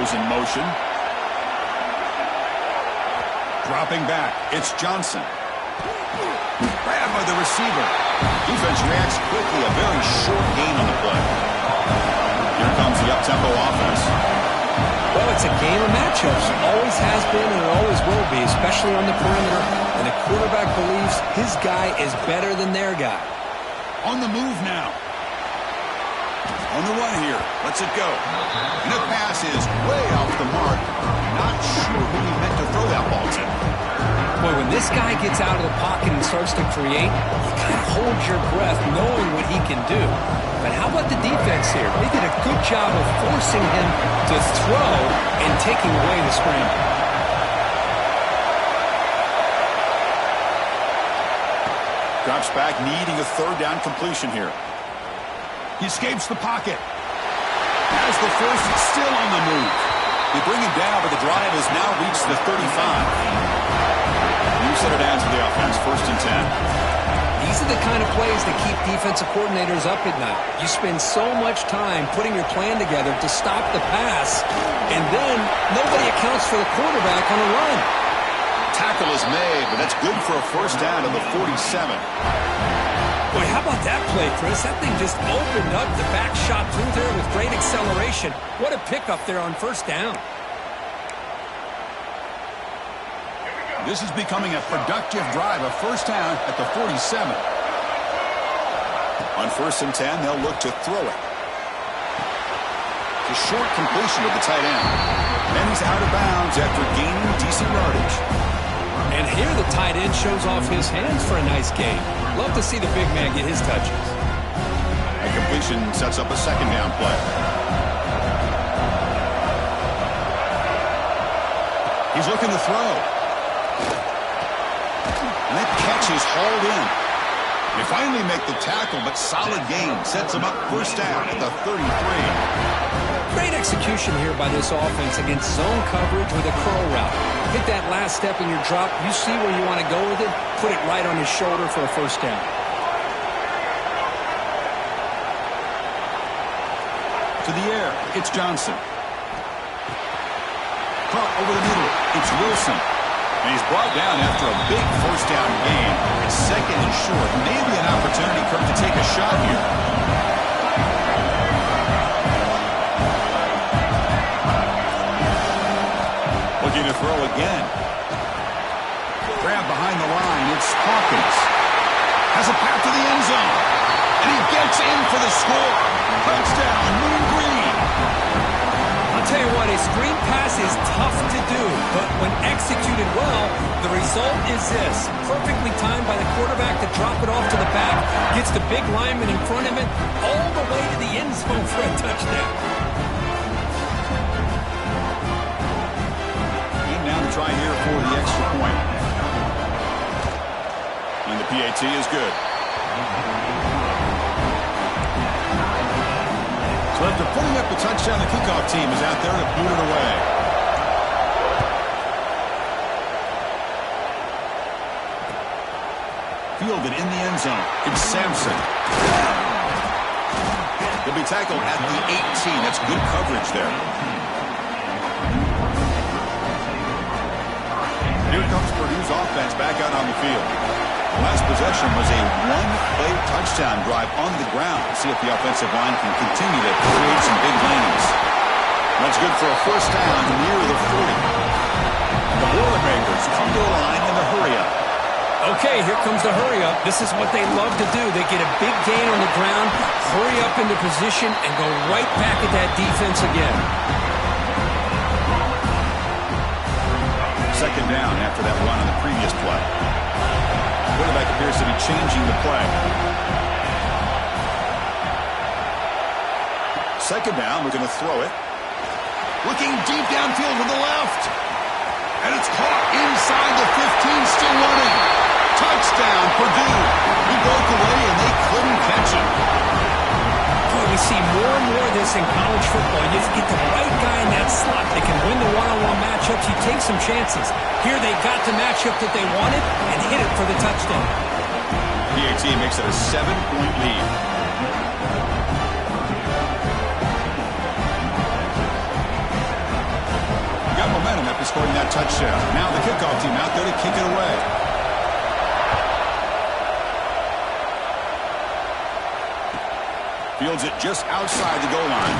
throws in motion. Dropping back, it's Johnson. Grabbed by the receiver. Defense reacts quickly, a very short gain on the play. Here comes the up-tempo offense. Well, it's a game of matchups. Always has been and it always will be, especially on the perimeter. And the quarterback believes his guy is better than their guy. On the move now. On the run here. Lets it go. And the pass is way off the mark. Not sure who he meant to throw that ball to. Boy, when this guy gets out of the pocket and starts to create, you kind of hold your breath knowing what he can do. But how about the defense here? They did a good job of forcing him to throw and taking away the scramble. Drops back, needing a third down completion here. He escapes the pocket. Has the first, still on the move. They bring him down, but the drive has now reached the 35. New set of downs for the offense, 1st and 10. These are the kind of plays that keep defensive coordinators up at night. You spend so much time putting your plan together to stop the pass, and then nobody accounts for the quarterback on a run. Tackle is made, but that's good for a 1st down to the 47. Boy, how about that play, Chris? That thing just opened up. The back shot through there with great acceleration. What a pickup there on 1st down. This is becoming a productive drive, a 1st down at the 47. On 1st and 10, they'll look to throw it. It's a short completion of the tight end. And he's out of bounds after gaining decent yardage. And here the tight end shows off his hands for a nice gain. Love to see the big man get his touches. A completion sets up a 2nd down play. He's looking to throw. And that catch is hauled in. They finally make the tackle, but solid gain sets him up 1st down at the 33. Great execution here by this offense against zone coverage with a curl route. Hit that last step in your drop. You see where you want to go with it. Put it right on his shoulder for a 1st down. To the air, it's Johnson. Caught over the middle, it's Wilson. And he's brought down after a big 1st down gain. It's 2nd and short. Maybe an opportunity for him to take a shot here. Looking to throw again. Grab behind the line. It's Hawkins. Has a path to the end zone. And he gets in for the score. Touchdown, Moon Green. I'll tell you what, a screen pass is tough to do, but when executed well, the result is this. Perfectly timed by the quarterback to drop it off to the back, gets the big lineman in front of it, all the way to the end zone for a touchdown. And now to try here for the extra point. And the PAT is good. So after putting up the touchdown, the kickoff team is out there to boot it away. Fielded in the end zone. It's Sampson. He'll be tackled at the 18. That's good coverage there. Here comes Purdue's offense back out on the field. Last possession was a one-play touchdown drive on the ground. See if the offensive line can continue to create some big lanes. That's good for a 1st down near the 40. The Boilermakers come to the line in the hurry-up. Okay, here comes the hurry-up. This is what they love to do. They get a big gain on the ground, hurry up into position, and go right back at that defense again. 2nd down after that run on the previous play. Quarterback appears to be changing the play. 2nd down, we're going to throw it. Looking deep downfield to the left. And it's caught inside the 15, still running. Touchdown, Purdue. He broke away and they couldn't catch him. Boy, we see more and more of this in college football. You get the right guy in that slot that can win the one-on-one matchups. You take some chances. Here they got the matchup that they wanted and hit it for the touchdown. PAT makes it a 7-point lead. touchdown. Now the kickoff team out there to kick it away. Fields it just outside the goal line.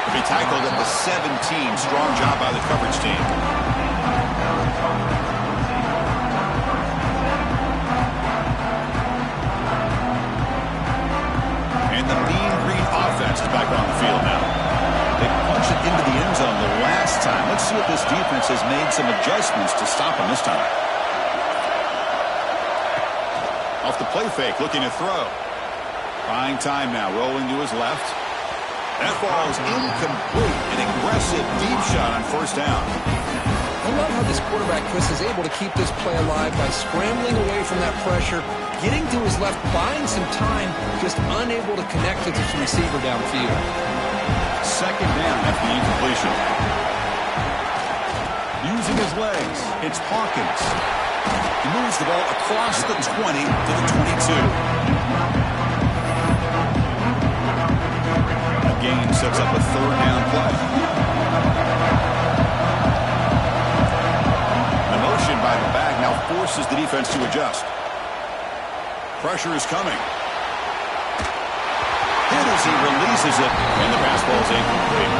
To be tackled at the 17. Strong job by the coverage team. And the Mean Green offense is back on the field now. They punched it into the end zone the last time. Let's see if this defense has made some adjustments to stop them this time. Off the play fake, looking to throw. Buying time now, rolling to his left. That ball is incomplete. An aggressive deep shot on first down. I love how this quarterback, Chris, is able to keep this play alive by scrambling away from that pressure, getting to his left, buying some time, just unable to connect to this receiver downfield. Second down after the incompletion. Using his legs, it's Hawkins. He moves the ball across the 20 to the 22. A gain sets up a third down play. The motion by the back now forces the defense to adjust. Pressure is coming. Hit as he releases it, and the pass ball is incomplete.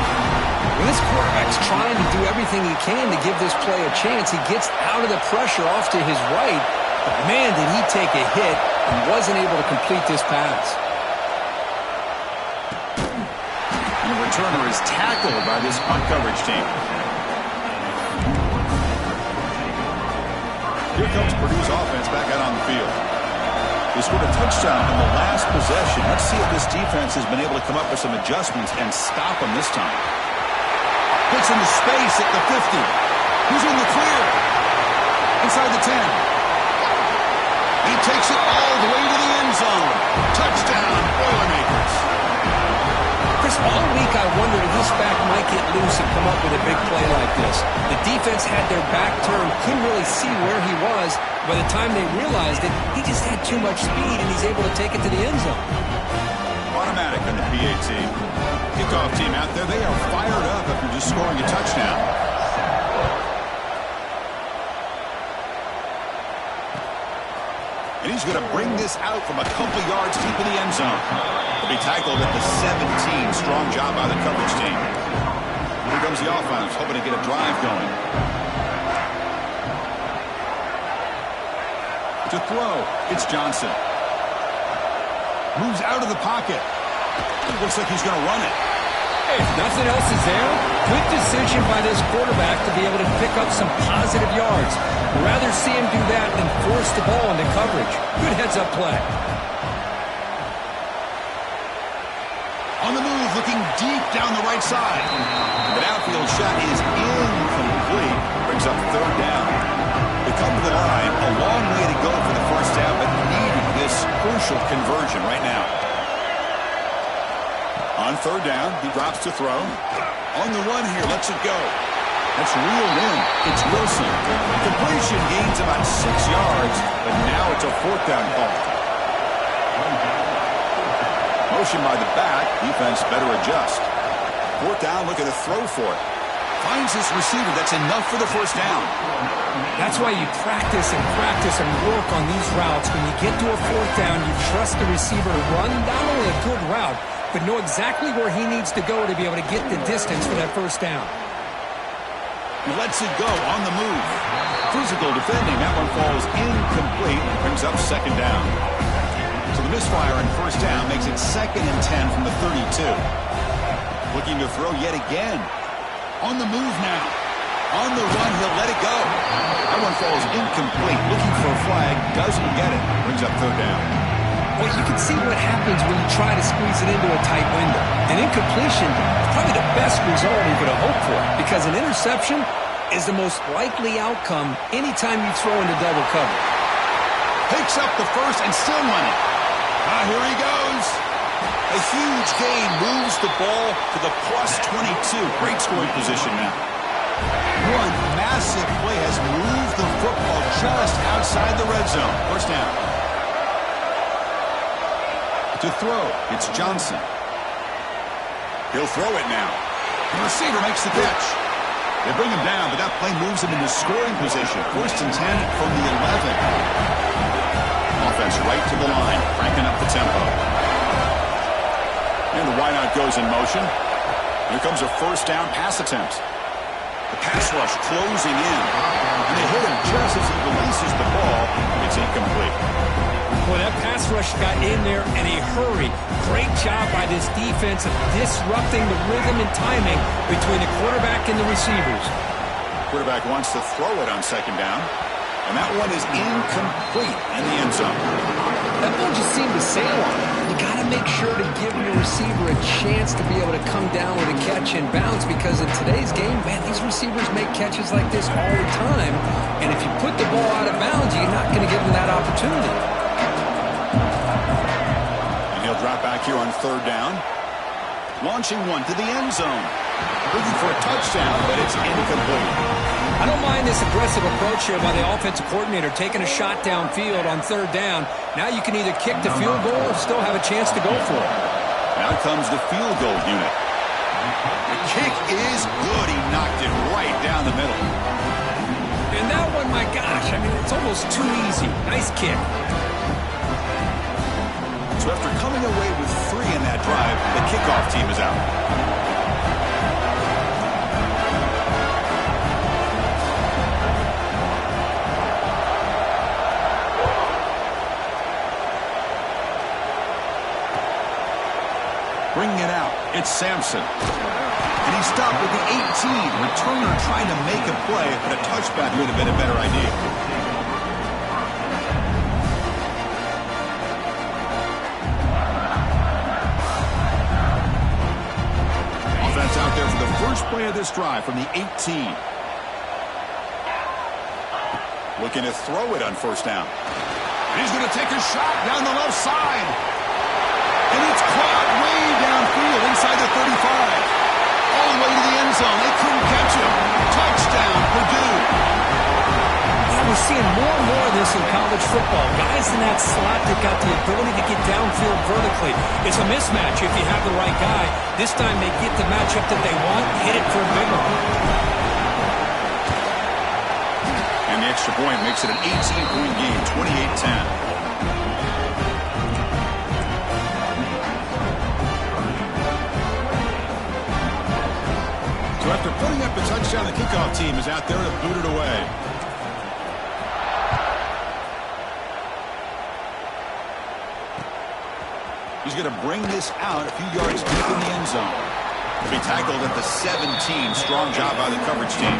When this quarterback's trying to do everything he can to give this play a chance, he gets out of the pressure off to his right. But man, did he take a hit and wasn't able to complete this pass. And the returner is tackled by this punt coverage team. Here comes Purdue's offense back out on the field. They scored a touchdown in the last possession. Let's see if this defense has been able to come up with some adjustments and stop them this time. Gets into space at the 50. Who's in the clear? Inside the 10. He takes it all the way to the end zone. Touchdown, Boilermakers. Chris, all week I wondered if this back might get loose and come up with a big play like this. The defense had their back turned, couldn't really see where he was. By the time they realized it, he just had too much speed, and he's able to take it to the end zone. Automatic on the PAT. Kickoff team out there. They are fired up after just scoring a touchdown. And he's going to bring this out from a couple yards deep in the end zone. He'll be tackled at the 17. Strong job by the coverage team. Here comes the offense, hoping to get a drive going. To throw, it's Johnson. Moves out of the pocket. Looks like he's going to run it. Hey, if nothing else is there, good decision by this quarterback to be able to pick up some positive yards. I'd rather see him do that than force the ball into coverage. Good heads-up play. On the move, looking deep down the right side. The downfield shot is incomplete. Brings up third down. They come to the line, a long way to go for the first down, but needing this crucial conversion right now. On third down, he drops to throw. On the run here, lets it go. That's reeled in. It's Wilson. Completion gains about 6 yards, but now it's a fourth down call. Motion by the back. Defense better adjust. Fourth down, looking to throw for it. Finds this receiver. That's enough for the first down. That's why you practice and work on these routes. When you get to a fourth down, you trust the receiver to run not only a good route, but know exactly where he needs to go to be able to get the distance for that first down. He lets it go on the move. Physical defending. That one falls incomplete. Brings up second down. So the misfire on first down makes it 2nd and 10 from the 32. Looking to throw yet again. On the move now. On the run, he'll let it go. That one falls incomplete. Looking for a flag. Doesn't get it. Brings up third down. Well, you can see what happens when you try to squeeze it into a tight window. An incompletion is probably the best result you could have hoped for, because an interception is the most likely outcome anytime you throw into double cover. Picks up the first and still running. Here he goes. A huge gain moves the ball to the plus 22. Great scoring position now. One massive play has moved the football just outside the red zone. First down. To throw, it's Johnson. He'll throw it now. The receiver makes the catch. They bring him down, but that play moves him into scoring position. 1st and 10 from the 11. Offense right to the line, cranking up the tempo. And the wideout goes in motion. Here comes a 1st down pass attempt. The pass rush closing in. And they hit him just as he releases the ball. It's incomplete. Boy, that pass rush got in there in a hurry. Great job by this defense of disrupting the rhythm and timing between the quarterback and the receivers. Quarterback wants to throw it on 2nd down. And that one is incomplete in the end zone. That ball just seemed to sail on it. You got to make sure to give your receiver a chance to be able to come down with a catch and bounce, because in today's game, man, these receivers make catches like this all the time. And if you put the ball out of bounds, you're not going to give them that opportunity. And he'll drop back here on 3rd down. Launching one to the end zone. Looking for a touchdown, but it's incomplete. I don't mind this aggressive approach here by the offensive coordinator, taking a shot downfield on 3rd down. Now you can either kick the field goal or still have a chance to go for it. Now comes the field goal unit. The kick is good. He knocked it right down the middle. And that one, my gosh, I mean, it's almost too easy. Nice kick. So after coming away with 3 in that drive, the kickoff team is out. Bringing it out, it's Sampson. And he stopped with the 18. Returner trying to make a play, but a touchback would have been a better idea. Offense out there for the first play of this drive from the 18. Looking to throw it on 1st down. And he's going to take a shot down the left side. And it's caught way downfield inside the 35. All the way to the end zone. They couldn't catch him. Touchdown, Purdue. Yeah, we're seeing more and more of this in college football. Guys in that slot that got the ability to get downfield vertically. It's a mismatch if you have the right guy. This time they get the matchup that they want, hit it for a big one. And the extra point makes it an 18-point game, 28-10. After putting up the touchdown, the kickoff team is out there to boot it away. He's going to bring this out a few yards deep in the end zone. He'll be tackled at the 17. Strong job by the coverage team.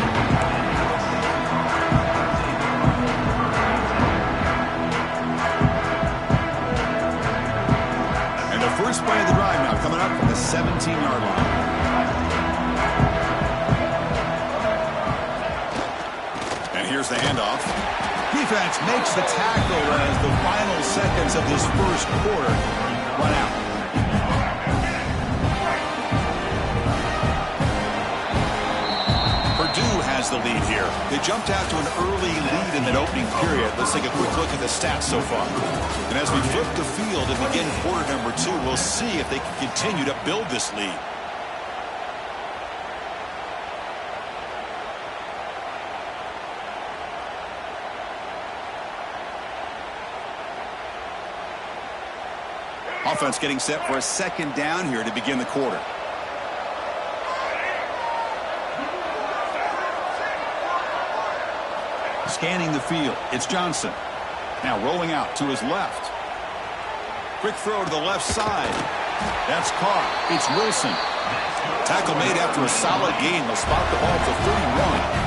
And the first play of the drive now coming up from the 17-yard line. Here's the handoff. Defense makes the tackle as the final seconds of this first quarter run out. Purdue has the lead here. They jumped out to an early lead in that opening period. Let's take a quick look at the stats so far. And as we flip the field and begin quarter number 2, we'll see if they can continue to build this lead. Offense getting set for a 2nd down here to begin the quarter. Scanning the field, it's Johnson. Now rolling out to his left. Quick throw to the left side. That's caught. It's Wilson. Tackle made after a solid gain. They'll spot the ball for 31.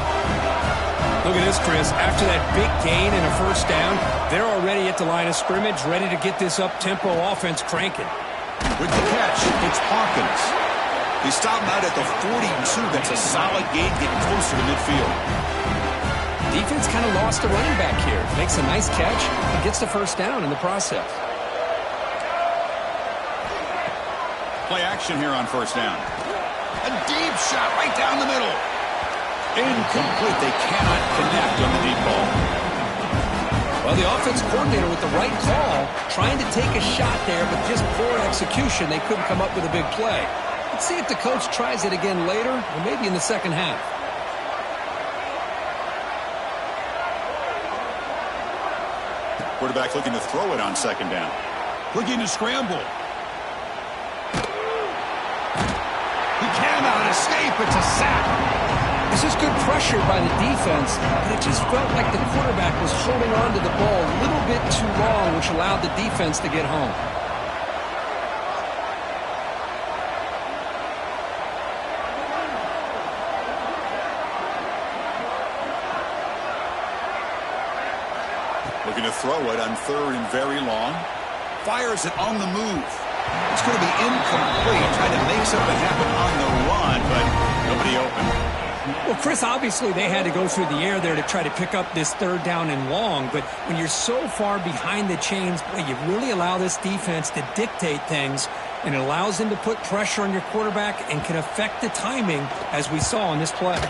Look at this, Chris. After that big gain and a 1st down, they're already at the line of scrimmage, ready to get this up-tempo offense cranking. With the catch, it's Hawkins. He stopped out at the 42. That's a solid gain, getting closer to midfield. Defense kind of lost a running back here. Makes a nice catch and gets the 1st down in the process. Play action here on 1st down. A deep shot right down the middle. Incomplete. They cannot connect on the deep ball. Well, the offense coordinator with the right call, trying to take a shot there, but just poor execution. They couldn't come up with a big play. Let's see if the coach tries it again later, or maybe in the second half. Quarterback looking to throw it on second down. Looking to scramble. He cannot escape. It's a sack. This is good pressure by the defense, but it just felt like the quarterback was holding on to the ball a little bit too long, which allowed the defense to get home. Looking to throw it on third and very long. Fires it on the move. It's going to be incomplete. Trying to make something happen on the run, but nobody open. Well, Chris, obviously they had to go through the air there to try to pick up this third down and long, but when you're so far behind the chains, boy, you really allow this defense to dictate things, and it allows them to put pressure on your quarterback and can affect the timing, as we saw in this play.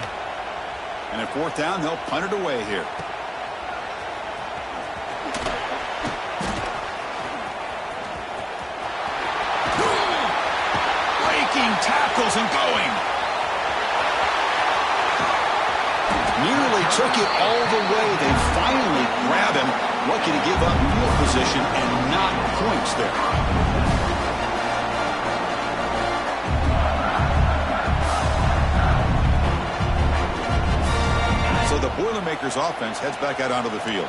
And at fourth down, they'll punt it away here. Breaking tackles and going. Nearly took it all the way. They finally grab him. Lucky to give up field position and not points there. So the Boilermakers offense heads back out onto the field.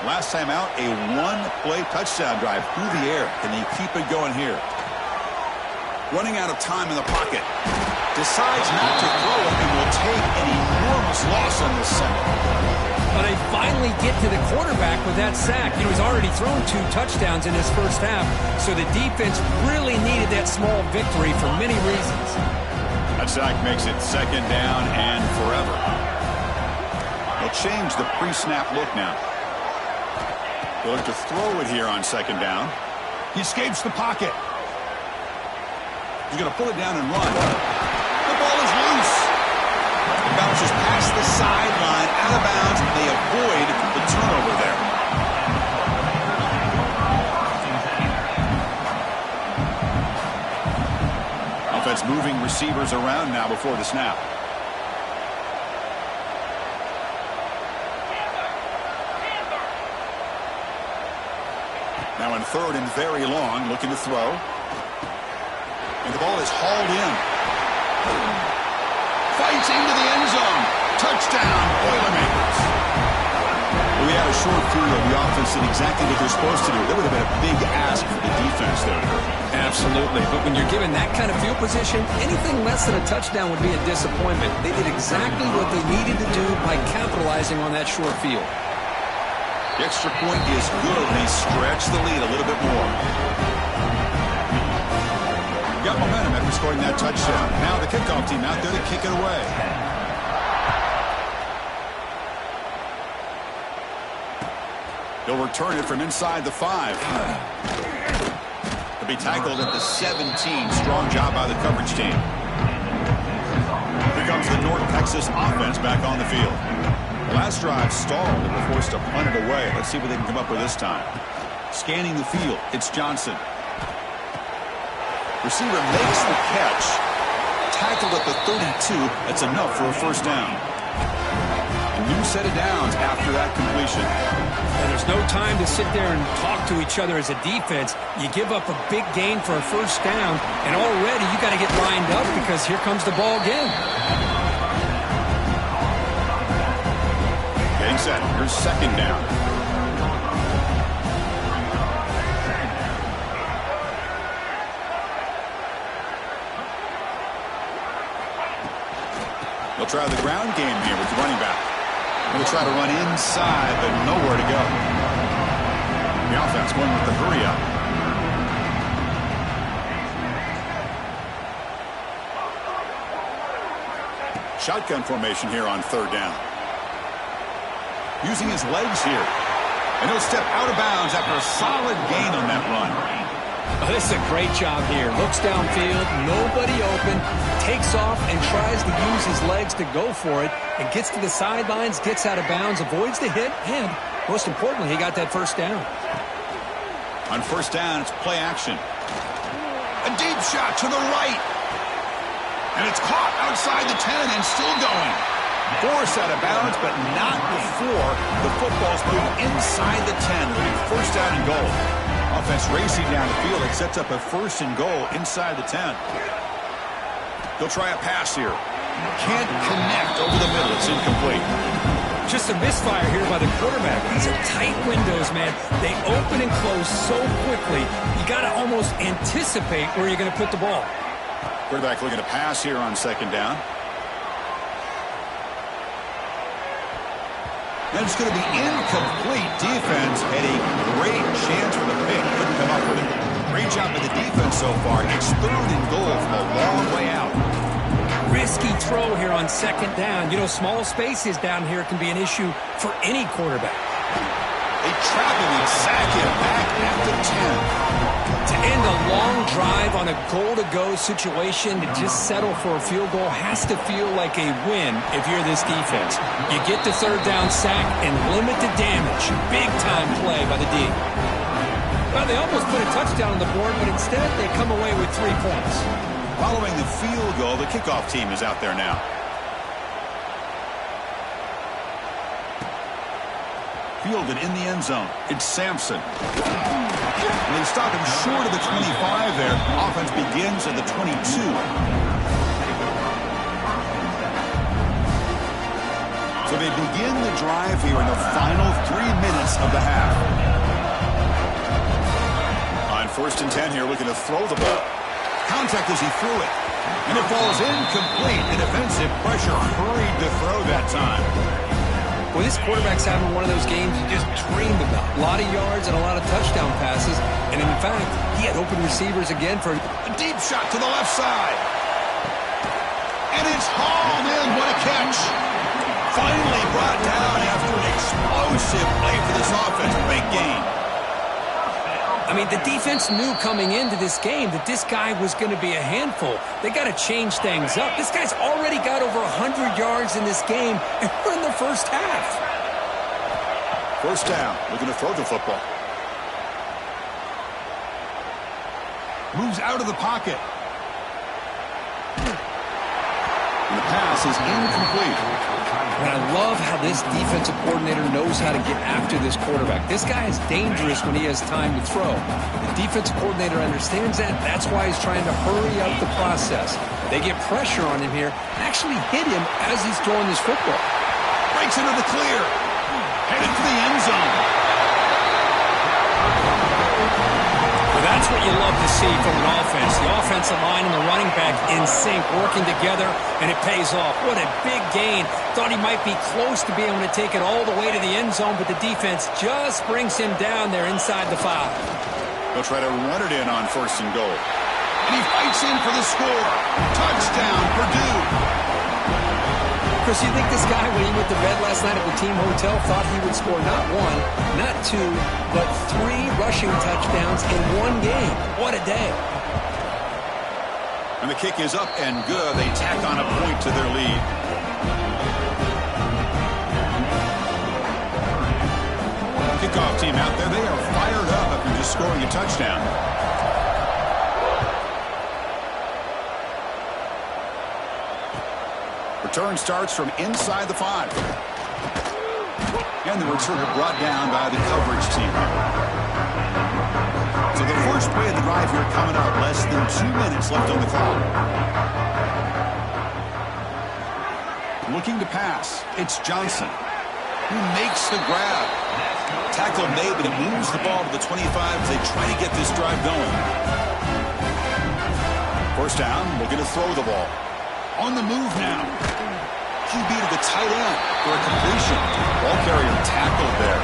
Last time out, a one-play touchdown drive through the air. Can they keep it going here? Running out of time in the pocket. Decides not to throw it and will take an enormous loss on this sack. But they finally get to the quarterback with that sack. He's already thrown 2 touchdowns in his first half, so the defense really needed that small victory for many reasons. That sack makes it second down and forever. They'll change the pre-snap look now. They'll look to throw it here on second down. He escapes the pocket. He's going to pull it down and run. The ball is loose. It bounces past the sideline, out of bounds. They avoid the turnover there. Offense moving receivers around now before the snap. Now in third and very long, looking to throw. And the ball is hauled in. Fights into the end zone. Touchdown, Boilermakers. We had a short field. The offense did exactly what they're supposed to do. That would have been a big ask for the defense there. Absolutely. But when you're given that kind of field position, anything less than a touchdown would be a disappointment. They did exactly what they needed to do by capitalizing on that short field. The extra point is good. They stretch the lead a little bit more. Got momentum after scoring that touchdown. Now the kickoff team out there to kick it away. He'll return it from inside the 5. To be tackled at the 17. Strong job by the coverage team. Here comes the North Texas offense back on the field. Last drive stalled and were forced to punt it away. Let's see what they can come up with this time. Scanning the field, it's Johnson. Receiver makes the catch. Tackled at the 32. That's enough for a first down. A new set of downs after that completion. And there's no time to sit there and talk to each other as a defense. You give up a big gain for a first down, and already you got to get lined up because here comes the ball again. Getting set. Here's second down. They'll try the ground game here with the running back. They'll try to run inside, but nowhere to go. The offense going with the hurry up. Shotgun formation here on third down. Using his legs here. And he'll step out of bounds after a solid gain on that run. Oh, this is a great job here. Looks downfield, nobody open, takes off and tries to use his legs to go for it, and gets to the sidelines, gets out of bounds, avoids the hit, and most importantly, he got that first down. On first down, it's play action. A deep shot to the right. And it's caught outside the 10 and still going. Force out of bounds, but not before the football's moved inside the 10. It'll be first down and goal. Offense racing down the field. It sets up a first and goal inside the 10. They'll try a pass here. Can't connect over the middle. It's incomplete. Just a misfire here by the quarterback. These are tight windows, man. They open and close so quickly. You got to almost anticipate where you're going to put the ball. Quarterback looking to pass here on second down. And it's going to be incomplete. Defense had a great chance for the pick. Couldn't come up with it. Great job by the defense so far. It's third and goal from a long way out. Risky throw here on second down. You know, small spaces down here can be an issue for any quarterback. They trap him and sack him back at the 10. To end a long drive on a goal-to-go situation, to just settle for a field goal has to feel like a win if you're this defense. You get the third down sack and limit the damage. Big-time play by the D. Well, they almost put a touchdown on the board, but instead they come away with 3 points. Following the field goal, the kickoff team is out there now. Fielded in the end zone. It's Sampson. And they stop him short of the 25 there. Offense begins at the 22. So they begin the drive here in the final 3 minutes of the half. On first and 10 here, looking to throw the ball. Contact as he threw it. And it falls incomplete. The defensive pressure hurried to throw that time. Well, this quarterback's having one of those games you just dreamed about. A lot of yards and a lot of touchdown passes. And in fact, he had open receivers again for a deep shot to the left side. And it's hauled in. What a catch. Finally brought down after an explosive play for this offense. Big gain. I mean, the defense knew coming into this game that this guy was going to be a handful. They got to change things up. This guy's already got over 100 yards in this game, and we're in the first half. First down, looking to throw the football. Moves out of the pocket. And the pass is incomplete. And I love how this defensive coordinator knows how to get after this quarterback. This guy is dangerous when he has time to throw. The defensive coordinator understands that. That's why he's trying to hurry up the process. They get pressure on him here, actually hit him as he's throwing this football. Breaks into the clear. Headed for the end zone. Well, that's what you love to see from an offense. The offensive line and the running back in sync, working together, and it pays off. What a big gain. Thought he might be close to being able to take it all the way to the end zone, but the defense just brings him down there inside the 5. They'll try to run it in on first and goal. And he fights in for the score. Touchdown, Purdue. Chris, you think this guy, when he went to bed last night at the team hotel, thought he would score not 1, not 2, but 3 rushing touchdowns in 1 game? What a day. And the kick is up and good. They tack on a point to their lead. Kickoff team out there. They are fired up after just scoring a touchdown. Return starts from inside the 5. And the returner brought down by the coverage team. So the first play of the drive here coming up. Less than 2 minutes left on the clock. Looking to pass. It's Johnson who makes the grab. Tackle made, but it moves the ball to the 25 as they try to get this drive going. First down, looking to throw the ball. On the move now. QB to the tight end for a completion. Ball carrier tackled there.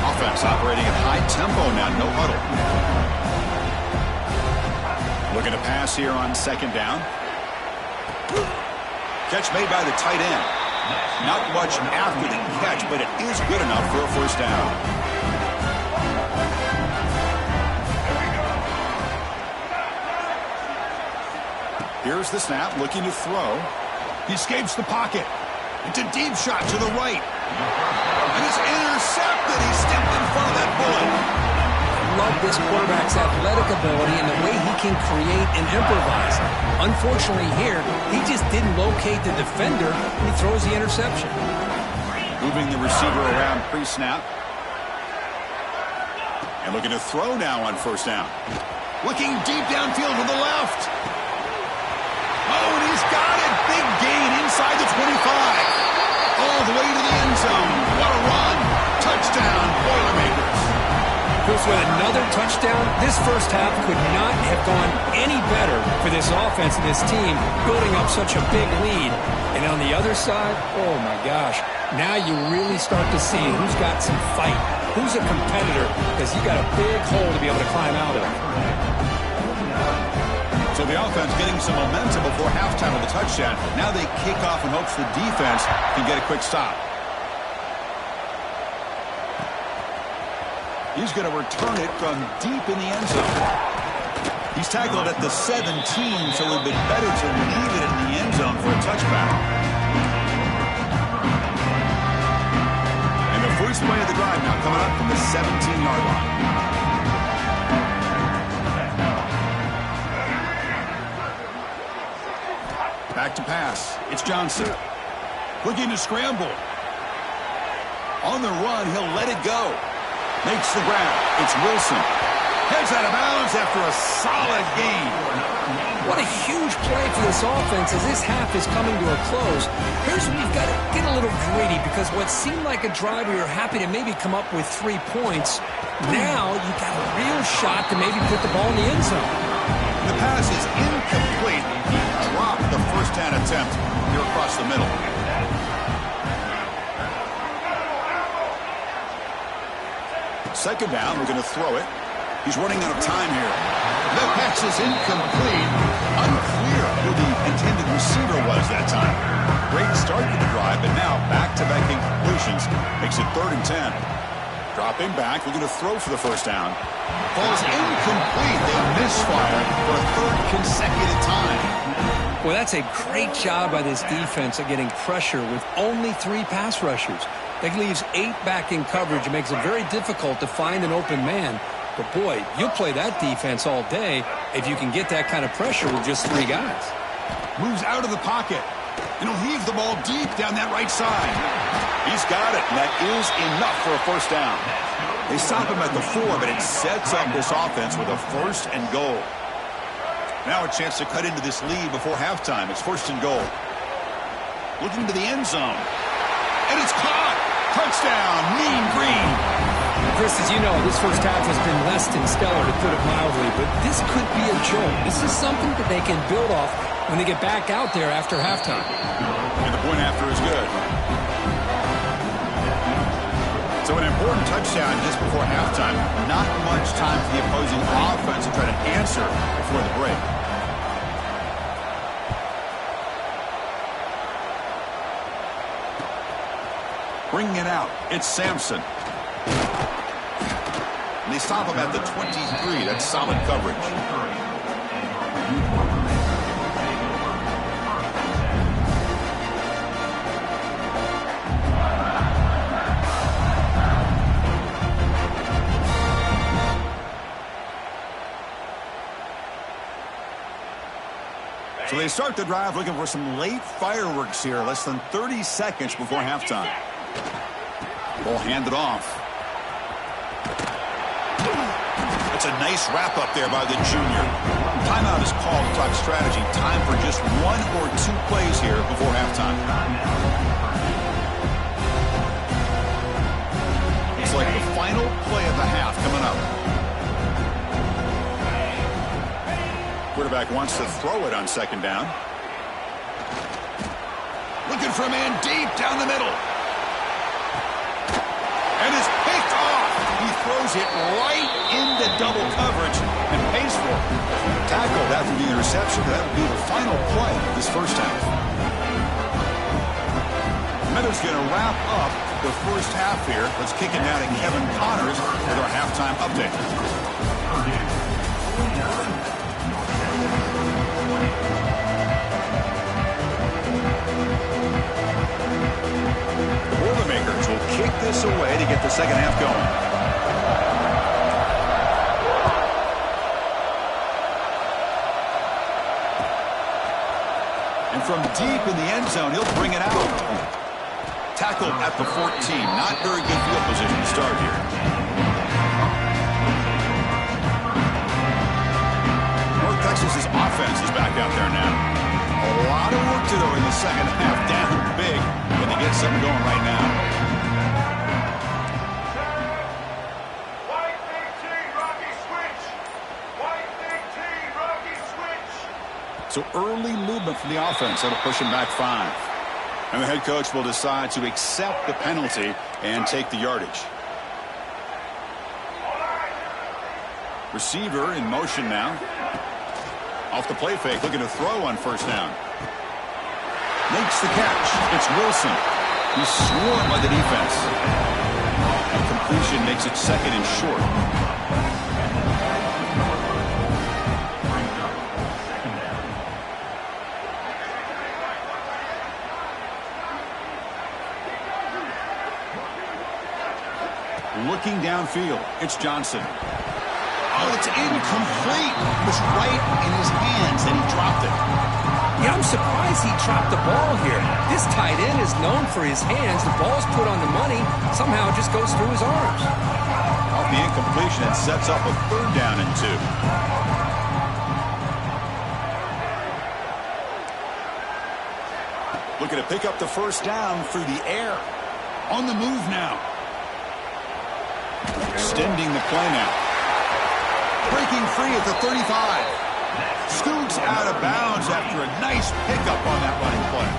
Offense operating at high tempo now, no huddle. Looking to pass here on second down. Catch made by the tight end. Not much after the catch, but it is good enough for a first down. Here's the snap, looking to throw. He escapes the pocket. It's a deep shot to the right. And it's intercepted. He stepped in front of that bullet. love this quarterback's athletic ability and the way he can create and improvise. Unfortunately here, he just didn't locate the defender when he throws the interception. Moving the receiver around pre-snap. And looking to throw now on first down. Looking deep downfield to the left. Oh, and he's got it. Big gain inside the 25. All the way to the end zone. What a run. Touchdown, Boilermakers. Chris, with another touchdown, this first half could not have gone any better for this offense and this team, building up such a big lead. And on the other side, oh my gosh, now you really start to see who's got some fight, who's a competitor, because you got a big hole to be able to climb out of. So the offense getting some momentum before halftime with a touchdown. Now they kick off in hopes the defense can get a quick stop. He's going to return it from deep in the end zone. He's tackled at the 17, so it would have been better to leave it in the end zone for a touchback. And the first play of the drive now coming up from the 17-yard line. Back to pass. It's Johnson. Looking to scramble. On the run, he'll let it go. Makes the grab. It's Wilson. Heads out of bounds after a solid gain. What a huge play for this offense as this half is coming to a close. Here's where you've got to get a little greedy because what seemed like a drive where you're happy to maybe come up with 3 points, now you've got a real shot to maybe put the ball in the end zone. The pass is incomplete. He dropped the first down attempt here across the middle. Second down, we're going to throw it. He's running out of time here. The pass is incomplete. Unclear who the intended receiver was that time. Great start to the drive, but now back-to-back incompletions makes it 3rd and 10. Dropping back, we're going to throw for the first down. Falls incomplete. They misfire for a 3rd consecutive time. Well, that's a great job by this defense of getting pressure with only 3 pass rushers. That leaves 8 back in coverage. It makes it very difficult to find an open man. But, boy, you'll play that defense all day if you can get that kind of pressure with just 3 guys. Moves out of the pocket. And he'll heave the ball deep down that right side. He's got it, and that is enough for a first down. They stop him at the 4, but it sets up this offense with a 1st and goal. Now a chance to cut into this lead before halftime. It's 1st and goal. Looking to the end zone. And it's caught. Touchdown, Mean Green. Chris, as you know, this first half has been less than stellar, to put it mildly, but this could be a jolt. This is something that they can build off when they get back out there after halftime. And the point after is good. So an important touchdown just before halftime. Not much time for the opposing offense to try to answer before the break. Bringing it out, it's Sampson. And they stop him at the 23. That's solid coverage. So they start the drive looking for some late fireworks here, less than 30 seconds before halftime. Ball handed off. That's a nice wrap-up there by the junior. Timeout is called to talk strategy. Time for just 1 or 2 plays here before halftime. It's like the final play of the half coming up. Quarterback wants to throw it on 2nd down. Looking for a man deep down the middle. And is picked off. He throws it right into double coverage and pays for it. Tackled after the interception. That would be the final play of this first half. Meadows going to wrap up the first half here. Let's kick it down to Kevin Connors with our halftime update. The Boilermakers will kick this away to get the second half going. And from deep in the end zone, he'll bring it out. Tackled at the 14. Not very good field position to start here. North Texas's offense is back out there now. A lot of work to do in the second half. Down big, but they get something going right now. So early movement from the offense. That'll push him back 5. And the head coach will decide to accept the penalty and take the yardage. Receiver in motion now. Off the play fake, looking to throw on first down. Makes the catch. It's Wilson. He's swarmed by the defense. And completion makes it second and short. Looking downfield, it's Johnson. Oh, it's incomplete. It was right in his hands, and he dropped it. Yeah, I'm surprised he dropped the ball here. This tight end is known for his hands. The ball's put on the money. Somehow it just goes through his arms. Off the incompletion, it sets up a 3rd down and 2. Looking to pick up the first down through the air. On the move now. Extending the play now. Breaking free at the 35. Scoots out of bounds after a nice pickup on that running play.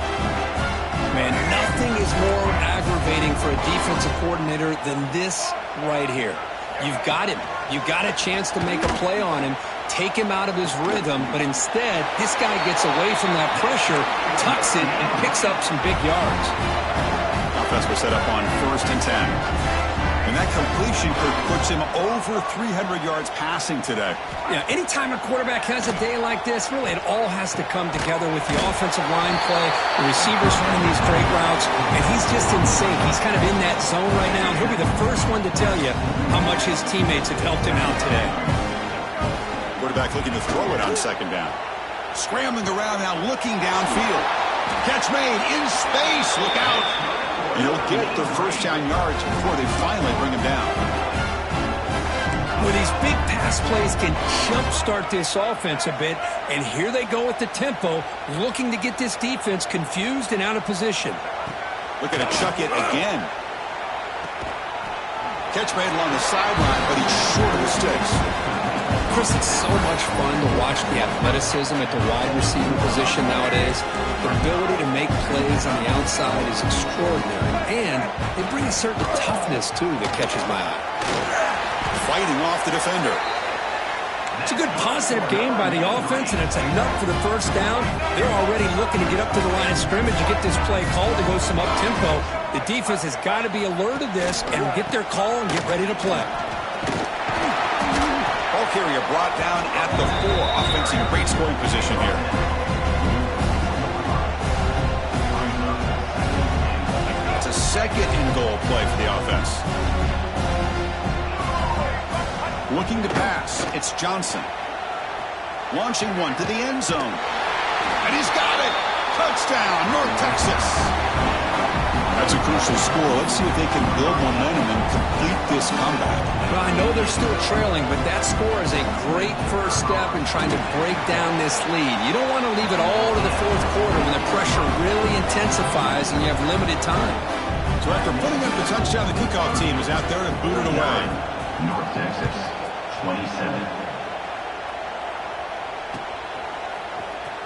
Man, nothing is more aggravating for a defensive coordinator than this right here. You've got him. You've got a chance to make a play on him, take him out of his rhythm, but instead, this guy gets away from that pressure, tucks it, and picks up some big yards. Offense was set up on 1st and 10. And that completion puts him over 300 yards passing today. Yeah, anytime a quarterback has a day like this, really it all has to come together with the offensive line play, the receivers running these great routes, and he's just in sync. He's kind of in that zone right now, and he'll be the first one to tell you how much his teammates have helped him out today. Quarterback looking to throw it on 2nd down. Scrambling around now, looking downfield. Catch made in space. Look out. He'll get the first down yards before they finally bring him down. Well, these big pass plays can jumpstart this offense a bit, and here they go with the tempo, looking to get this defense confused and out of position. Looking to chuck it again. Catch made along the sideline, but he's short of the sticks. Chris, it's so much fun to watch the athleticism at the wide receiver position nowadays. The ability to make plays on the outside is extraordinary, and they bring a certain toughness, too, that catches my eye. Fighting off the defender. It's a good positive game by the offense, and it's enough for the first down. They're already looking to get up to the line of scrimmage to get this play called to go some up-tempo. The defense has got to be alert of this and get their call and get ready to play. Ball carrier brought down at the 4. Offense in great scoring position here. It's a 2nd and goal play for the offense. Looking to pass. It's Johnson. Launching one to the end zone. And he's got it. Touchdown, North Texas. That's a crucial score. Let's see if they can build momentum and complete this comeback. Well, I know they're still trailing, but that score is a great first step in trying to break down this lead. You don't want to leave it all to the 4th quarter when the pressure really intensifies and you have limited time. So after putting up the touchdown, the kickoff team is out there to boot it away. North Texas, 27.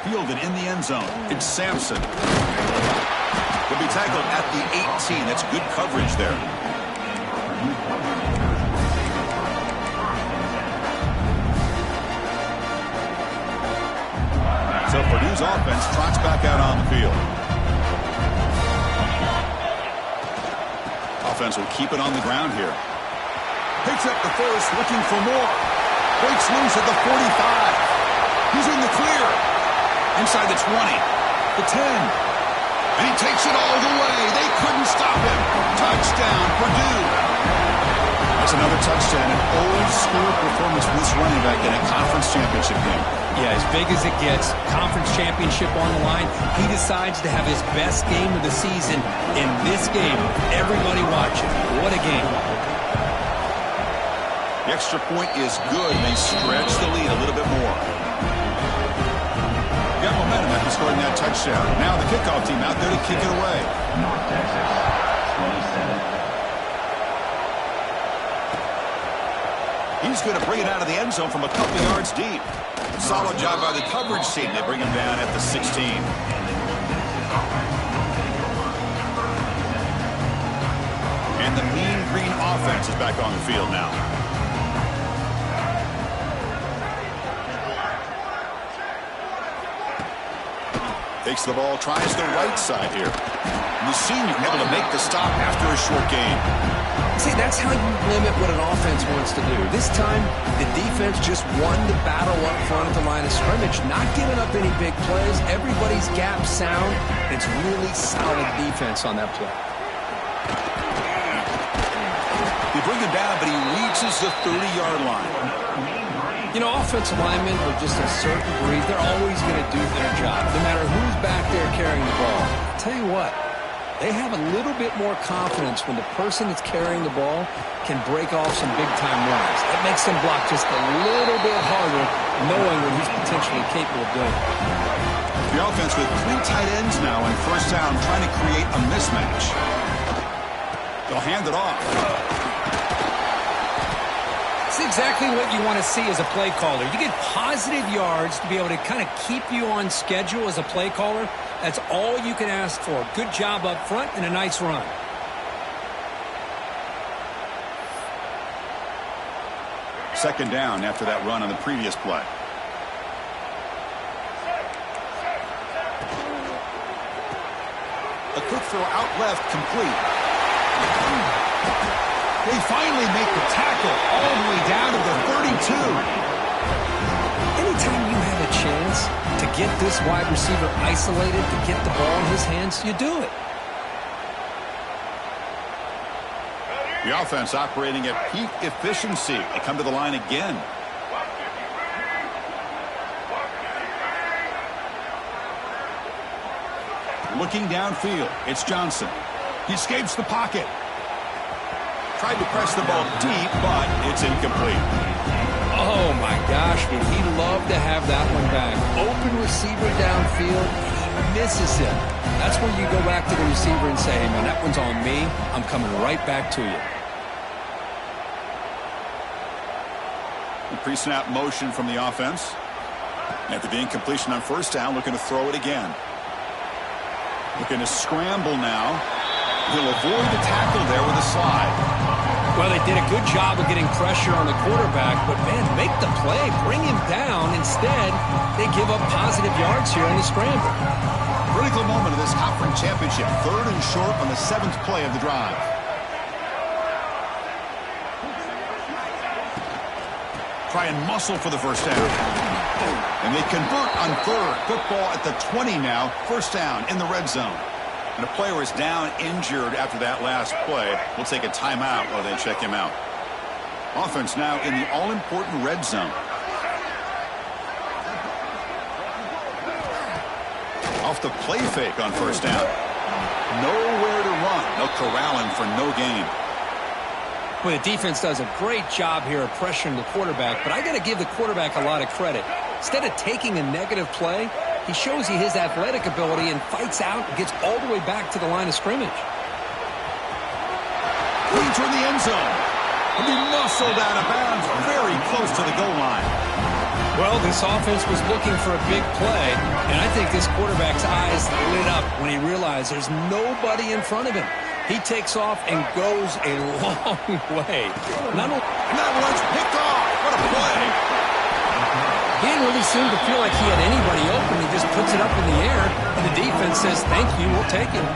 Fielded in the end zone. It's Sampson. He'll be tackled at the 18. That's good coverage there. So Purdue's offense trots back out on the field. Offense will keep it on the ground here. Picks up the first, looking for more. Breaks loose at the 45. He's in the clear. Inside the 20. The 10. And he takes it all the way. They couldn't stop him. Touchdown, Purdue. That's another touchdown. An old school performance from this running back in a conference championship game. Yeah, as big as it gets, conference championship on the line, he decides to have his best game of the season in this game. Everybody watching. What a game. The extra point is good, and they stretch the lead a little bit more. Got momentum after scoring that touchdown. Now the kickoff team out there to kick it away. North Texas, 27. He's going to bring it out of the end zone from a couple yards deep. Solid job by the coverage team. They bring him down at the 16. And the Mean Green offense is back on the field now. Takes the ball, tries the right side here. And the senior able to make the stop after a short gain. See, that's how you limit what an offense wants to do. This time, the defense just won the battle up front at the line of scrimmage, not giving up any big plays. Everybody's gap sound. It's really solid defense on that play. They bring him down, but he reaches the 30-yard line. You know, offensive linemen are just a certain breed. They're always going to do their job, no matter who's back there carrying the ball. I'll tell you what, they have a little bit more confidence when the person that's carrying the ball can break off some big-time runs. That makes them block just a little bit harder, knowing what he's potentially capable of doing. The offense with 3 tight ends now on first down, trying to create a mismatch. They'll hand it off. It's exactly what you want to see as a play caller. You get positive yards to be able to kind of keep you on schedule as a play caller. That's all you can ask for. Good job up front and a nice run. Second down after that run on the previous play. A quick throw out left, complete. They finally make the tackle all the way down to the 32. Anytime you have a chance to get this wide receiver isolated, to get the ball in his hands, you do it. The offense operating at peak efficiency. They come to the line again. Looking downfield, it's Johnson. He escapes the pocket. Tried to press the ball deep, but it's incomplete. Oh, my gosh, would he love to have that one back. Open receiver downfield, he misses it. That's where you go back to the receiver and say, hey, man, that one's on me. I'm coming right back to you. The pre-snap motion from the offense. After the incompletion on first down, looking to throw it again. Looking to scramble now. He'll avoid the tackle there with a slide. Well, they did a good job of getting pressure on the quarterback, but, man, make the play, bring him down. Instead, they give up positive yards here on the scramble. Critical moment of this conference championship. 3rd and short on the 7th play of the drive. Try and muscle for the first down. And they convert on 3rd. Football at the 20 now. First down in the red zone. And a player is down injured after that last play. We'll take a timeout while they check him out. Offense now in the all-important red zone. Off the play fake on first down. Nowhere to run. They'll corral him for no gain. Well, the defense does a great job here of pressuring the quarterback, but I got to give the quarterback a lot of credit. Instead of taking a negative play, he shows you his athletic ability and fights out and gets all the way back to the line of scrimmage. Clean toward the end zone. He'll be muscled out of bounds very close to the goal line. Well, this offense was looking for a big play, and I think this quarterback's eyes lit up when he realized there's nobody in front of him. He takes off and goes a long way. And that one's picked off. What a play. He didn't really seem to feel like he had anybody open. He just puts it up in the air, and the defense says, thank you, we'll take it.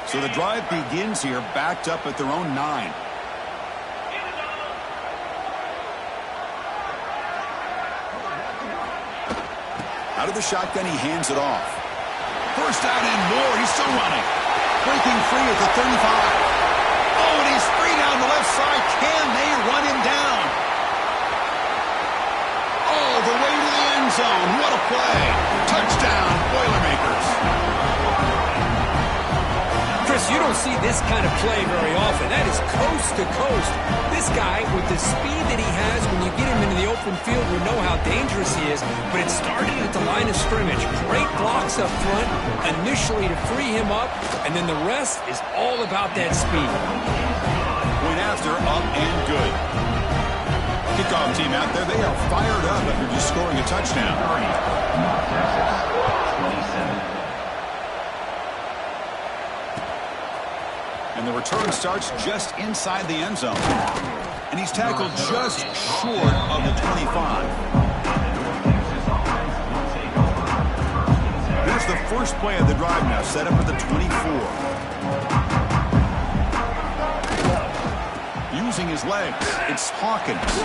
So the drive begins here, backed up at their own 9. Out of the shotgun, he hands it off. First down and more. He's still running. Breaking free at the 35. Oh, and he's free down the left side. Can they run him down? All the way to the end zone. What a play. Touchdown, Boilermakers. Chris, you don't see this kind of play very often. That is coast to coast. This guy, with the speed that he has, when you get him into the open field, we know how dangerous he is. But it started at the line of scrimmage. Great blocks up front, initially to free him up, and then the rest is all about that speed. Point after, up and good. Kickoff team out there, they are fired up after just scoring a touchdown. And the return starts just inside the end zone. And he's tackled just short of the 25. Here's the first play of the drive now, set up at the 24. Using his legs, it's Hawkins.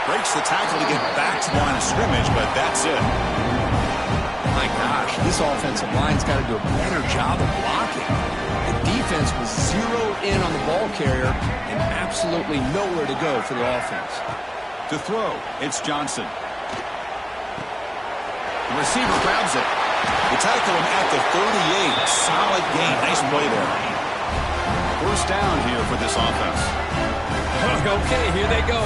Breaks the tackle to get back to the line of scrimmage, but that's it. My gosh, this offensive line's got to do a better job of blocking. Defense was zeroed in on the ball carrier and absolutely nowhere to go for the offense. To throw, it's Johnson. The receiver grabs it. They tackle him at the 38. Solid gain. Nice play there. First down here for this offense. Okay, here they go.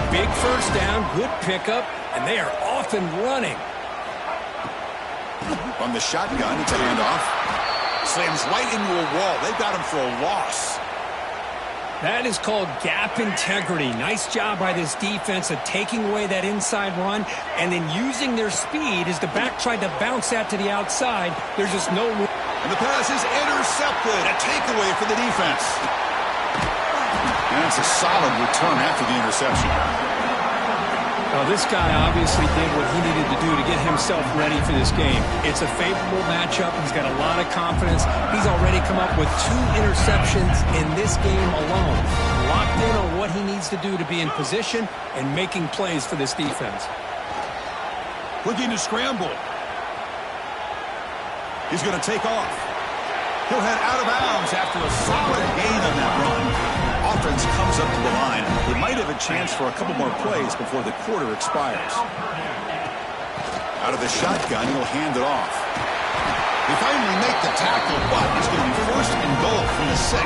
Big first down, good pickup, and they are off and running. From the shotgun, it's a handoff. Slams right into a wall. They've got him for a loss. That is called gap integrity. Nice job by this defense of taking away that inside run and then using their speed as the back tried to bounce that to the outside. There's just no room. And the pass is intercepted. A takeaway for the defense. And it's a solid return after the interception. Well, this guy obviously did what he needed to do to get himself ready for this game. It's a favorable matchup. He's got a lot of confidence. He's already come up with 2 interceptions in this game alone. Locked in on what he needs to do to be in position and making plays for this defense. Looking to scramble. He's going to take off. He'll head out of bounds after a solid gain on that run. Offense comes up to the line. They might have a chance for a couple more plays before the quarter expires. Out of the shotgun, he'll hand it off. They finally make the tackle, but it's going to be first and goal from the 6.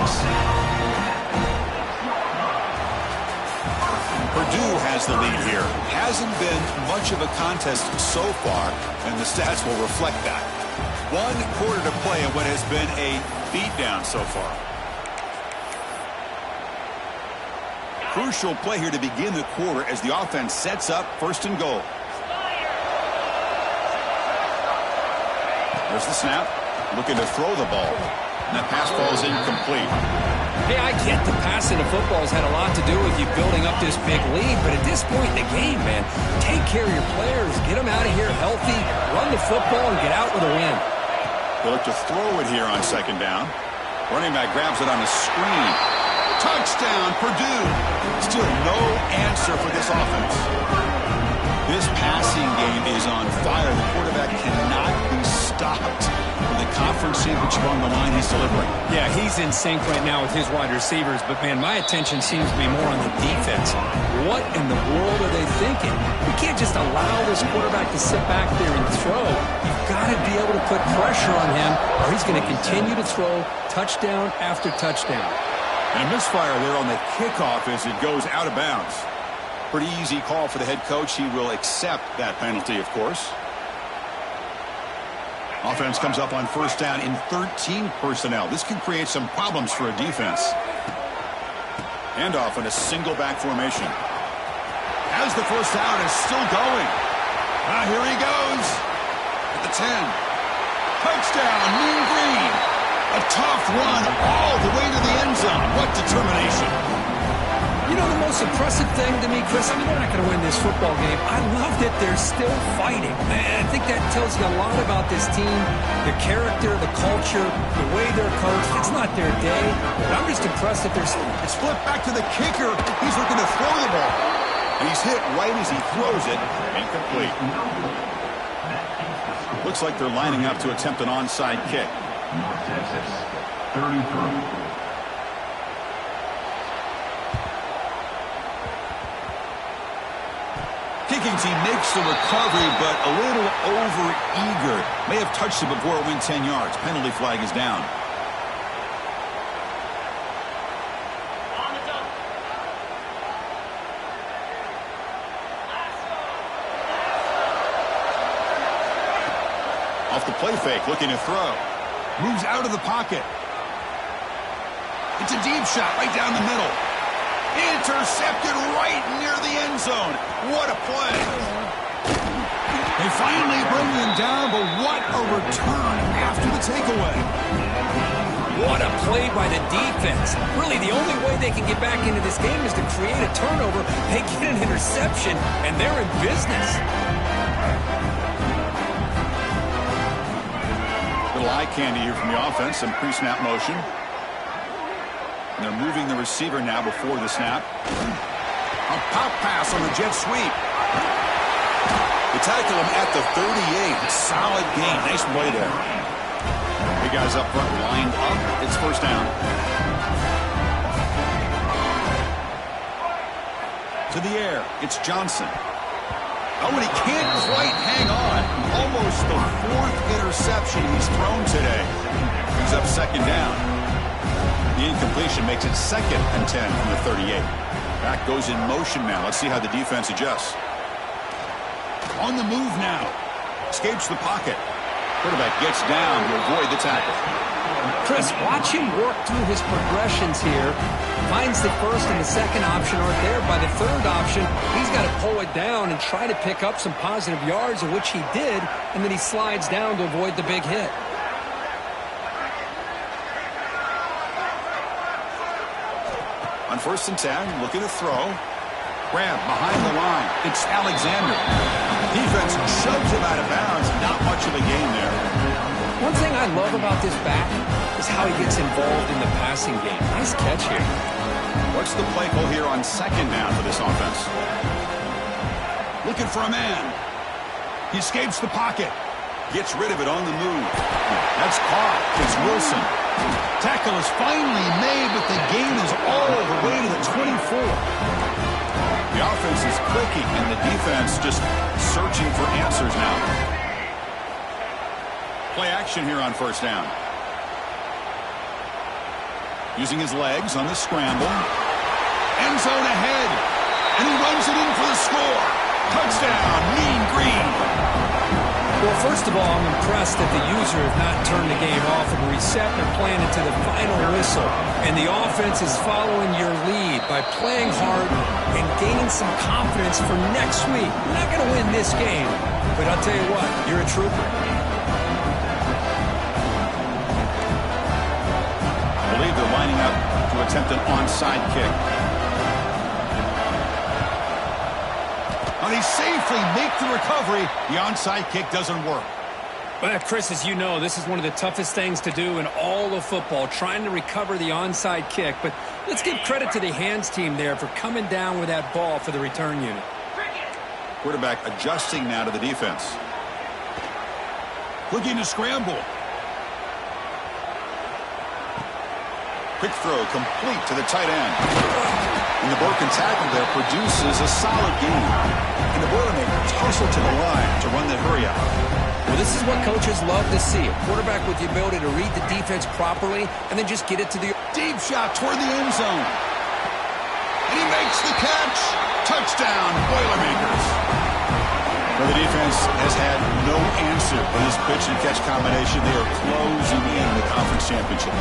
Purdue has the lead here. Hasn't been much of a contest so far, and the stats will reflect that. 1 quarter to play in what has been a beatdown so far. Crucial play here to begin the quarter as the offense sets up first and goal. There's the snap. Looking to throw the ball. And that pass ball is incomplete. Hey, I get the passing of football has had a lot to do with you building up this big lead, but at this point in the game, man, take care of your players. Get them out of here healthy, run the football, and get out with a win. They look to throw it here on second down. Running back grabs it on the screen. Touchdown, Purdue. Still no answer for this offense. This passing game is on fire. The quarterback cannot be stopped. With the conference championship on the line, he's delivering. Yeah, he's in sync right now with his wide receivers, but, man, my attention seems to be more on the defense. What in the world are they thinking? We can't just allow this quarterback to sit back there and throw. You've got to be able to put pressure on him, or he's going to continue to throw touchdown after touchdown. And a misfire there on the kickoff as it goes out of bounds. Pretty easy call for the head coach. He will accept that penalty, of course. Offense comes up on first down in 13 personnel. This can create some problems for a defense. Handoff in a single back formation. As the first down is still going. Here he goes. At the 10. Touchdown, Mean Green. A tough run all the way to the end zone. What determination. You know, the most impressive thing to me, Chris, I mean, they're not going to win this football game. I love that they're still fighting. Man, I think that tells you a lot about this team, the character, the culture, the way they're coached. It's not their day, but I'm just impressed that they're still. It's flipped back to the kicker. He's looking to throw the ball. And he's hit right as he throws it. Incomplete. Looks like they're lining up to attempt an onside kick. North Texas, 33. Kicking team makes the recovery, but a little over-eager. May have touched it before it went 10 yards. Penalty flag is down. Off the play fake, looking to throw. Moves out of the pocket. It's a deep shot right down the middle. Intercepted right near the end zone. What a play. They finally bring him down, but what a return after the takeaway. What a play by the defense. Really, the only way they can get back into this game is to create a turnover. They get an interception, and they're in business. Little eye candy here from the offense. Some pre-snap motion. And they're moving the receiver now before the snap. A pop pass on the jet sweep. They tackle him at the 38. Solid gain. Nice play there. Big guys up front lined up. It's first down. To the air. It's Johnson. Oh, and he can't quite hang on. Almost the fourth interception he's thrown today. He's up second down. The incompletion makes it 2nd and 10 from the 38. Back goes in motion now. Let's see how the defense adjusts. On the move now. Escapes the pocket. Quarterback gets down to avoid the tackle. Chris, watch him work through his progressions here. Finds the first and the second option aren't there. By the third option, he's got to pull it down and try to pick up some positive yards, of which he did, and then he slides down to avoid the big hit. On 1st and 10, looking to throw. Grab behind the line. It's Alexander. Defense shoves him out of bounds. Not much of a gain there. One thing I love about this back is how he gets involved in the passing game. Nice catch here. What's the play call here on 2nd down for this offense? Looking for a man. He escapes the pocket. Gets rid of it on the move. That's caught. It's Wilson. Tackle is finally made, but the gain is all the way to the 24. The offense is clicking, and the defense just searching for answers now. Play action here on 1st down. Using his legs on the scramble. End zone ahead. And he runs it in for the score. Touchdown, Mean Green. Well, first of all, I'm impressed that the user has not turned the game off and the receptor playing it to the final whistle. And the offense is following your lead by playing hard and gaining some confidence for next week. We're not going to win this game, but I'll tell you what, you're a trooper. I believe they're lining up to attempt an onside kick. And they safely make the recovery. The onside kick doesn't work. Well, Chris, as you know, this is one of the toughest things to do in all of football, trying to recover the onside kick. But let's give credit to the hands team there for coming down with that ball for the return unit. Quarterback adjusting now to the defense. Looking to scramble. Quick throw complete to the tight end. And the broken tackle there produces a solid gain. And the Boilermakers hustle to the line to run the hurry out. Well, this is what coaches love to see. A quarterback with the ability to read the defense properly and then just get it to the deep shot toward the end zone. And he makes the catch. Touchdown, Boilermakers. Well, the defense has had no answer for this pitch-and-catch combination. They are closing in the conference championship.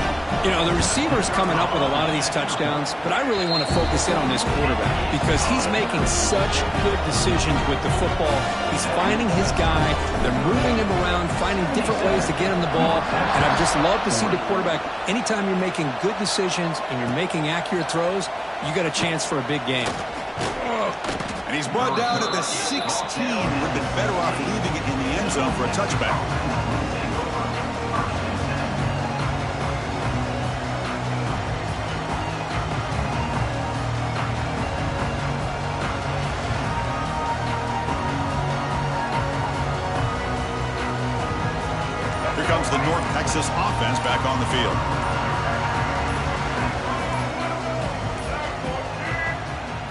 You know, the receiver's coming up with a lot of these touchdowns, but I really want to focus in on this quarterback because he's making such good decisions with the football. He's finding his guy. They're moving him around, finding different ways to get him the ball, and I just love to see the quarterback. Anytime you're making good decisions and you're making accurate throws, you got a chance for a big game. And he's brought down at the 16. Would have been better off leaving it in the end zone for a touchback. Texas offense back on the field.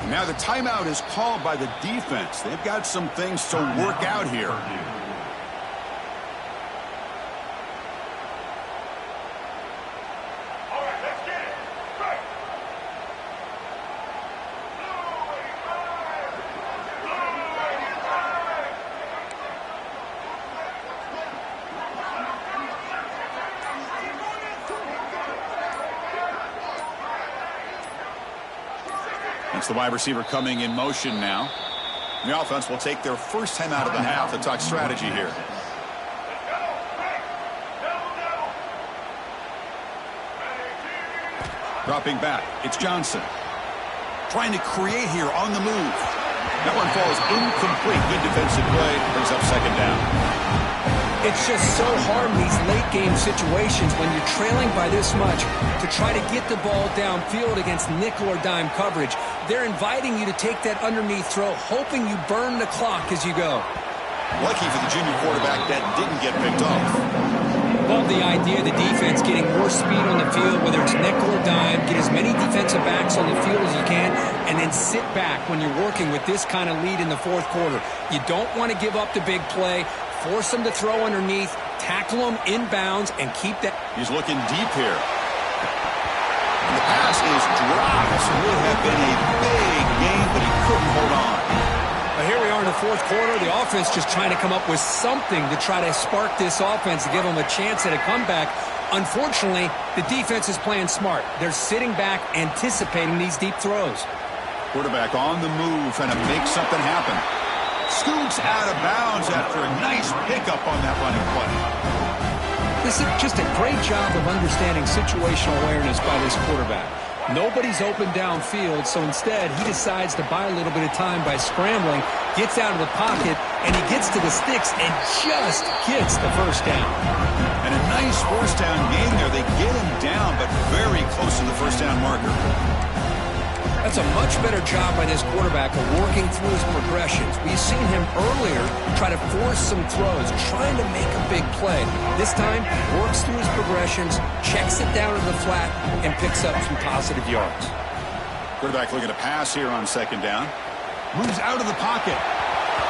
Now the timeout is called by the defense. They've got some things to work out here. It's the wide receiver coming in motion now. The offense will take their first time out of the half to talk strategy here. Dropping back, it's Johnson. Trying to create here on the move. That one falls incomplete. Good defensive play. Brings up second down. It's just so hard in these late-game situations when you're trailing by this much to try to get the ball downfield against nickel or dime coverage. They're inviting you to take that underneath throw, hoping you burn the clock as you go. Lucky for the junior quarterback that didn't get picked off. Love the idea of the defense getting more speed on the field, whether it's nickel or dime, get as many defensive backs on the field as you can, and then sit back when you're working with this kind of lead in the fourth quarter. You don't want to give up the big play. Force them to throw underneath, tackle them inbounds, and keep that. He's looking deep here. And the pass is dropped. This would have been a big game, but he couldn't hold on. But here we are in the fourth quarter. The offense just trying to come up with something to try to spark this offense to give them a chance at a comeback. Unfortunately, the defense is playing smart. They're sitting back, anticipating these deep throws. Quarterback on the move, trying to make something happen. Scoots out of bounds after a nice pickup on that running play. This is just a great job of understanding situational awareness by this quarterback. Nobody's open downfield, so instead he decides to buy a little bit of time by scrambling, gets out of the pocket, and he gets to the sticks and just gets the first down. And a nice first down game there. They get him down, but very close to the first down marker. That's a much better job by this quarterback of working through his progressions. We've seen him earlier try to force some throws, trying to make a big play. This time, works through his progressions, checks it down to the flat, and picks up some positive yards. Quarterback looking to pass here on second down. Moves out of the pocket.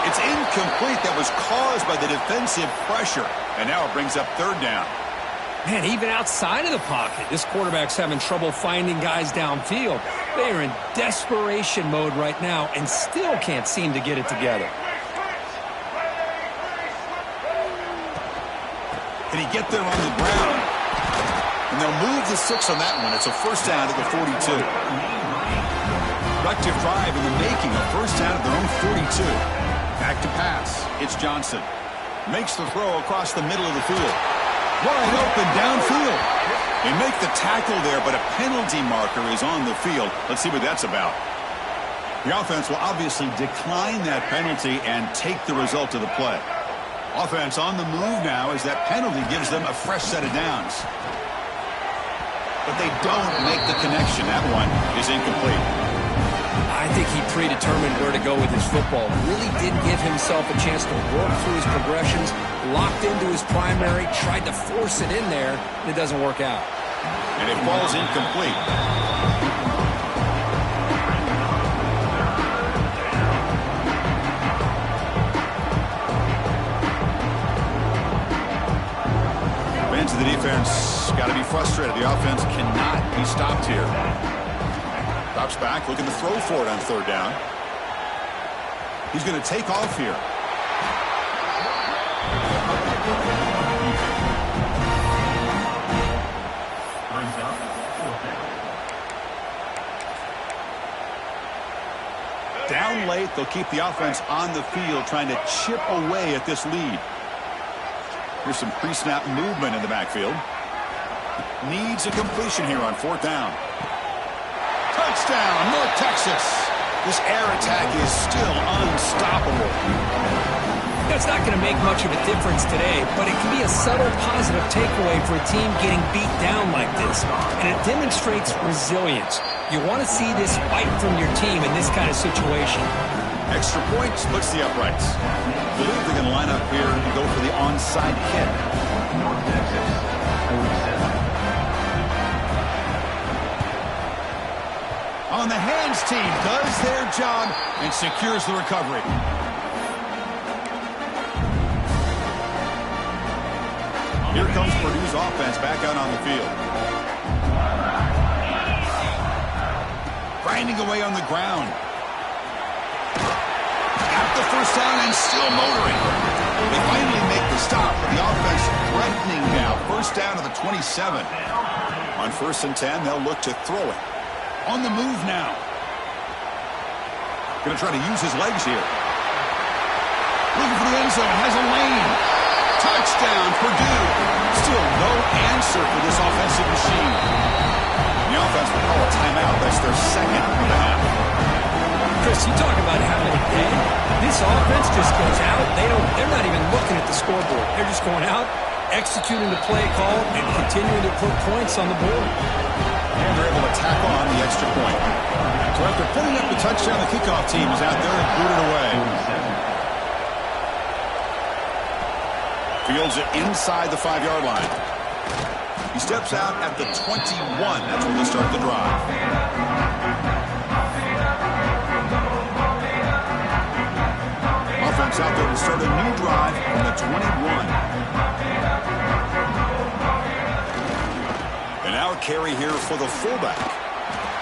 It's incomplete. That was caused by the defensive pressure. And now it brings up third down. Man, even outside of the pocket, this quarterback's having trouble finding guys downfield. They are in desperation mode right now and still can't seem to get it together. Can he get there on the ground? And they'll move the 6 on that one. It's a first down to the 42. Productive drive in the making, a first down at their own 42. Back to pass. It's Johnson. Makes the throw across the middle of the field. Wide open downfield. They make the tackle there, but a penalty marker is on the field. Let's see what that's about. The offense will obviously decline that penalty and take the result of the play. Offense on the move now as that penalty gives them a fresh set of downs. But they don't make the connection. That one is incomplete. I think he predetermined where to go with his football. Really did give himself a chance to work through his progressions, locked into his primary, tried to force it in there, and it doesn't work out. And it falls incomplete. Fans of the defense got to be frustrated. The offense cannot be stopped here. Drops back, looking to throw for it on third down. He's going to take off here. Down late, they'll keep the offense on the field, trying to chip away at this lead. Here's some pre-snap movement in the backfield. Needs a completion here on fourth down. Touchdown, North Texas. This air attack is still unstoppable. That's not going to make much of a difference today, but it can be a subtle positive takeaway for a team getting beat down like this. And it demonstrates resilience. You want to see this fight from your team in this kind of situation. Extra point splits the uprights. I believe they're going to line up here and go for the onside kick. North Texas On the hands team does their job and secures the recovery. Here comes Purdue's offense back out on the field. Grinding away on the ground. Got the first down and still motoring. They finally make the stop, but the offense threatening now. First down to the 27. On 1st and 10, they'll look to throw it. On the move now. Going to try to use his legs here. Looking for the end zone. Has a lane. Touchdown, Purdue. Still no answer for this offensive machine. The offense will call a timeout. That's their second of the half. Chris, you talk about having a day. This offense just goes out. They're not even looking at the scoreboard. They're just going out, executing the play call, and continuing to put points on the board. And they're able to tack on the extra point. So after putting up the touchdown, the kickoff team is out there and booted away. Fields it inside the 5-yard line. He steps out at the 21. That's when they start the drive. Offense out there to start a new drive from the 21. And now a carry here for the fullback.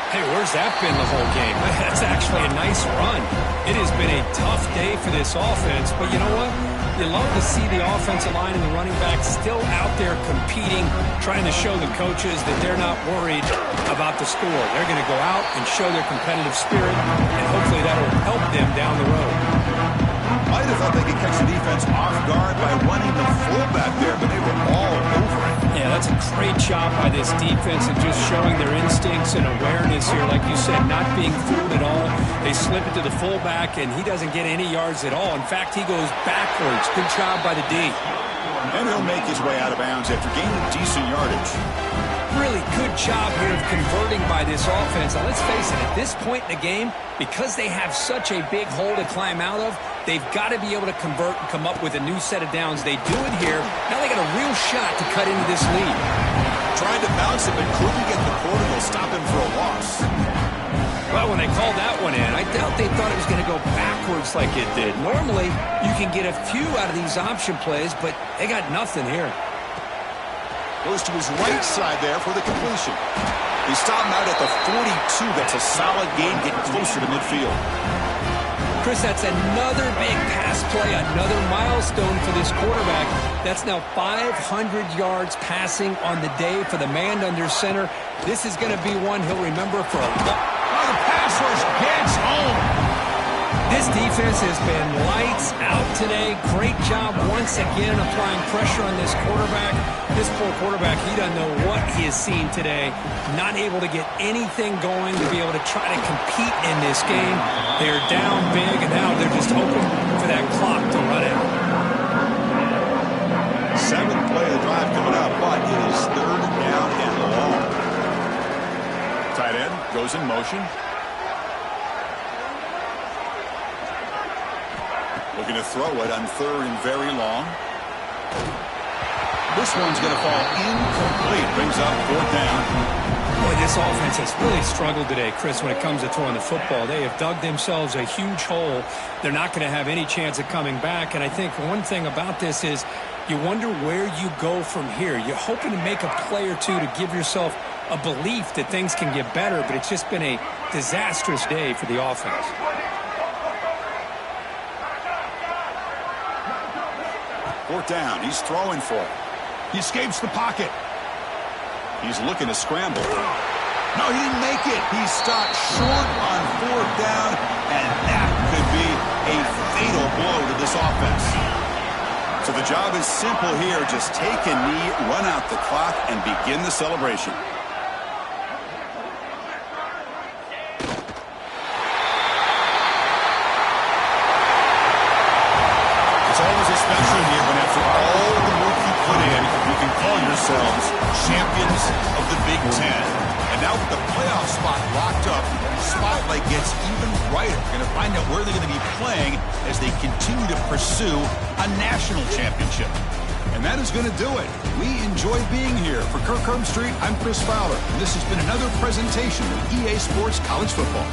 Hey, where's that been the whole game? That's actually a nice run. It has been a tough day for this offense, but you know what? You love to see the offensive line and the running back still out there competing, trying to show the coaches that they're not worried about the score. They're going to go out and show their competitive spirit, and hopefully that'll help them down the road. Might have thought they could catch the defense off guard by running the fullback there, but they were all over it. Yeah, that's a great job by this defense and just showing their instincts and awareness here. Like you said, not being fooled at all. They slip it to the fullback, and he doesn't get any yards at all. In fact, he goes backwards. Good job by the D. And he'll make his way out of bounds after gaining decent yardage. Really good job here of converting by this offense. Now, let's face it, at this point in the game, because they have such a big hole to climb out of, they've got to be able to convert and come up with a new set of downs. They do it here. Now they got a real shot to cut into this lead. Trying to bounce it, but couldn't get the quarter. Will stop him for a loss. Well, when they called that one in, I doubt they thought it was going to go backwards like it did. Normally, you can get a few out of these option plays, but they got nothing here. Goes to his right side there for the completion. He stopped him out at the 42. That's a solid gain, getting closer to midfield. Chris, that's another big pass play, another milestone for this quarterback. That's now 500 yards passing on the day for the man under center. This is going to be one he'll remember for a long time. Oh, the pass rush gets home. This defense has been lights out today. Great job once again applying pressure on this quarterback. This poor quarterback, he doesn't know what he has seen today. Not able to get anything going to be able to try to compete in this game. They're down big, and now they're just hoping for that clock to run out. 7th play of the drive coming up, but it is 3rd down and long. Tight end goes in motion. Looking to throw it on 3rd and very long. This one's going to fall incomplete. Brings up 4th down. Boy, this offense has really struggled today, Chris, when it comes to throwing the football. They have dug themselves a huge hole. They're not going to have any chance of coming back. And I think one thing about this is you wonder where you go from here. You're hoping to make a play or two to give yourself a belief that things can get better, but it's just been a disastrous day for the offense. Fourth down. He's throwing for it. He escapes the pocket. He's looking to scramble. No, he didn't make it. He stopped short on 4th down, and that could be a fatal blow to this offense. So the job is simple here. Just take a knee, run out the clock, and begin the celebration. It's always a special year when after all the work you put in, you can call yourselves champions of the Big Ten. And now with the playoff spot locked up, spotlight play gets even brighter. We're going to find out where they're going to be playing as they continue to pursue a national championship. And that is going to do it. We enjoy being here. For Kirk Herbstreit, I'm Chris Fowler, and this has been another presentation of EA Sports College Football.